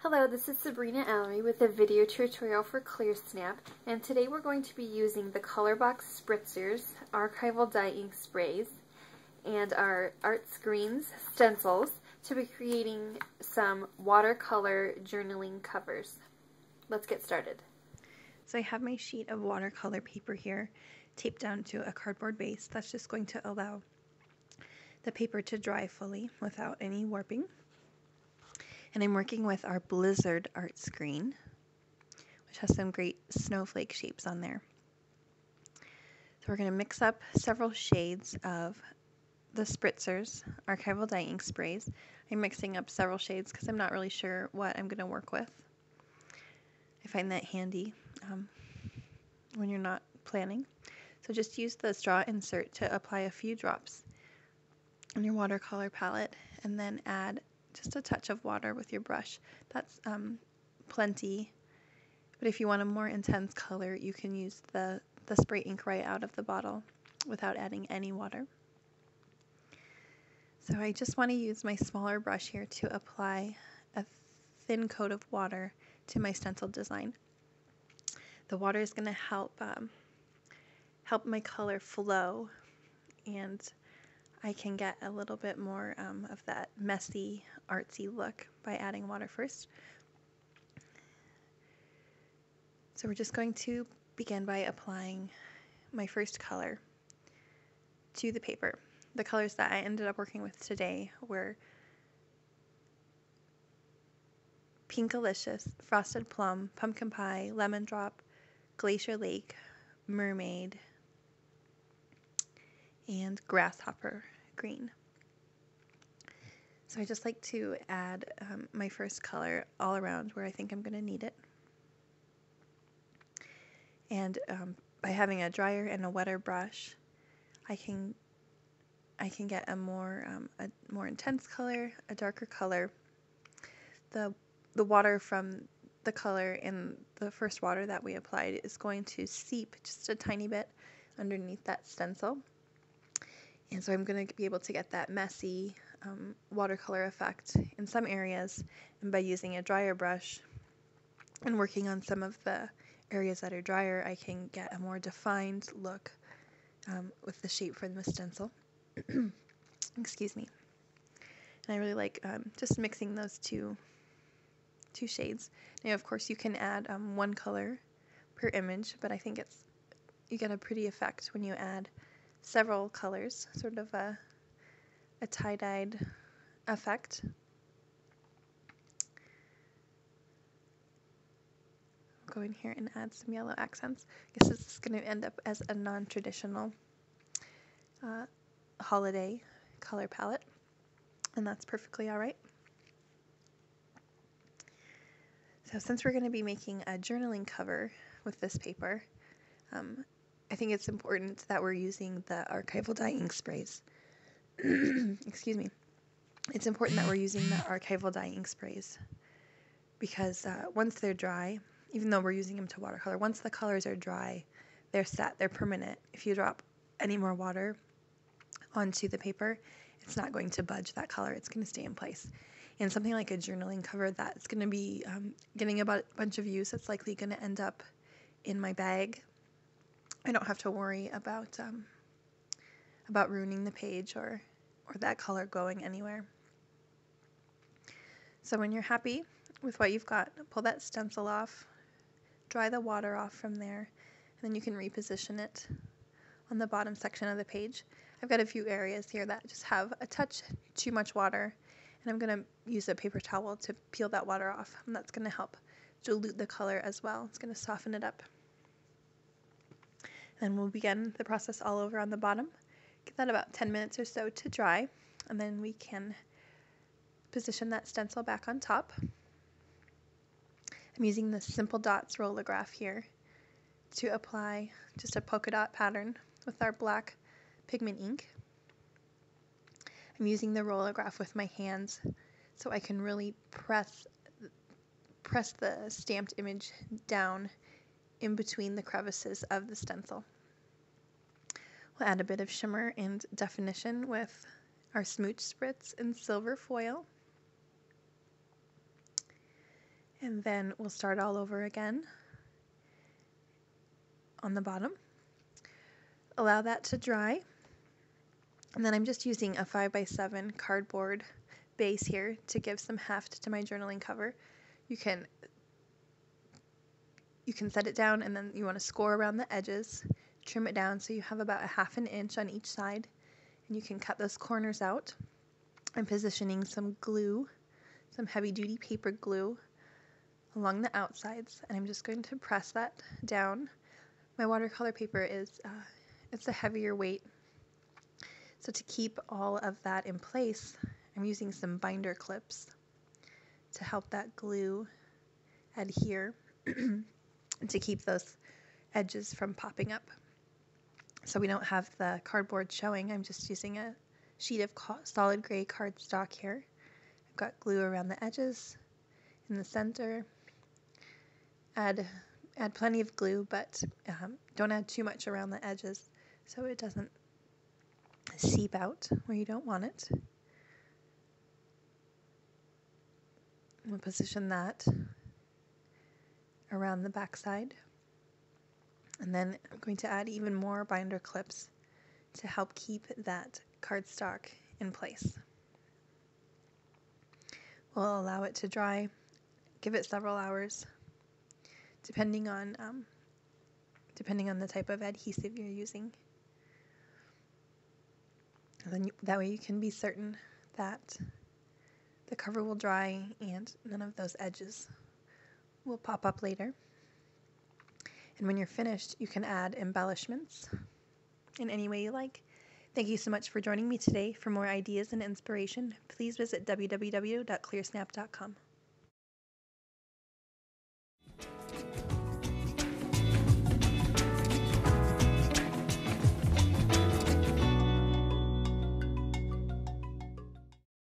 Hello, this is Sabrina Alery with a video tutorial for Clearsnap, and today we're going to be using the Colorbox Spritzers, archival dye ink sprays, and our art screens, stencils, to be creating some watercolor journaling covers. Let's get started. So I have my sheet of watercolor paper here taped down to a cardboard base. That's just going to allow the paper to dry fully without any warping. And I'm working with our Blizzard art screen, which has some great snowflake shapes on there. So we're going to mix up several shades of the Spritzers archival dye ink sprays. I'm mixing up several shades because I'm not really sure what I'm going to work with. I find that handy when you're not planning. So just use the straw insert to apply a few drops on your watercolor palette and then add just a touch of water with your brush. That's plenty, but if you want a more intense color, you can use the spray ink right out of the bottle without adding any water. So I just want to use my smaller brush here to apply a thin coat of water to my stencil design. The water is going to help my color flow, and I can get a little bit more of that messy, artsy look by adding water first. So we're just going to begin by applying my first color to the paper. The colors that I ended up working with today were Pinkalicious, Frosted Plum, Pumpkin Pie, Lemon Drop, Glacier Lake, Mermaid, and Grasshopper Green. So I just like to add my first color all around where I think I'm going to need it. And by having a drier and a wetter brush, I can get a more intense color, a darker color. The water from the color in the first water that we applied is going to seep just a tiny bit underneath that stencil. And so I'm going to be able to get that messy watercolor effect in some areas, and by using a drier brush and working on some of the areas that are drier, I can get a more defined look with the shape from the stencil. Excuse me. And I really like just mixing those two shades. Now, of course, you can add one color per image, but I think you get a pretty effect when you add several colors, sort of a tie-dyed effect. I'll go in here and add some yellow accents. I guess this is going to end up as a non-traditional holiday color palette, and that's perfectly all right. So since we're going to be making a journaling cover with this paper, I think it's important that we're using the archival dye ink sprays. Excuse me. It's important that we're using the archival dye ink sprays because once they're dry, even though we're using them to watercolor, once the colors are dry, they're set, they're permanent. If you drop any more water onto the paper, it's not going to budge that color. It's going to stay in place. And something like a journaling cover that's going to be getting a bunch of use, it's likely going to end up in my bag. I don't have to worry about ruining the page or that color going anywhere. So when you're happy with what you've got, pull that stencil off, dry the water off from there, and then you can reposition it on the bottom section of the page. I've got a few areas here that just have a touch too much water, and I'm going to use a paper towel to peel that water off, and that's going to help dilute the color as well. It's going to soften it up. Then we'll begin the process all over on the bottom. Give that about 10 minutes or so to dry, and then we can position that stencil back on top. I'm using the Simple Dots rollograph here to apply just a polka dot pattern with our black pigment ink. I'm using the rollograph with my hands so I can really press the stamped image down in between the crevices of the stencil. We'll add a bit of shimmer and definition with our smooch spritz in silver foil. And then we'll start all over again on the bottom. Allow that to dry. And then I'm just using a 5x7 cardboard base here to give some heft to my journaling cover. You can set it down, and then you want to score around the edges, trim it down so you have about a 1/2 inch on each side, and you can cut those corners out. I'm positioning some glue, some heavy duty paper glue along the outsides, and I'm just going to press that down. My watercolor paper is it's a heavier weight, so to keep all of that in place, I'm using some binder clips to help that glue adhere and to keep those edges from popping up. So we don't have the cardboard showing. I'm just using a sheet of solid gray cardstock here. I've got glue around the edges, in the center. Add plenty of glue, but don't add too much around the edges so it doesn't seep out where you don't want it. We'll position that around the back side. And then I'm going to add even more binder clips to help keep that cardstock in place. We'll allow it to dry, give it several hours, depending on the type of adhesive you're using. And then that way you can be certain that the cover will dry and none of those edges will pop up later. And when you're finished, you can add embellishments in any way you like. Thank you so much for joining me today. For more ideas and inspiration, please visit www.clearsnap.com.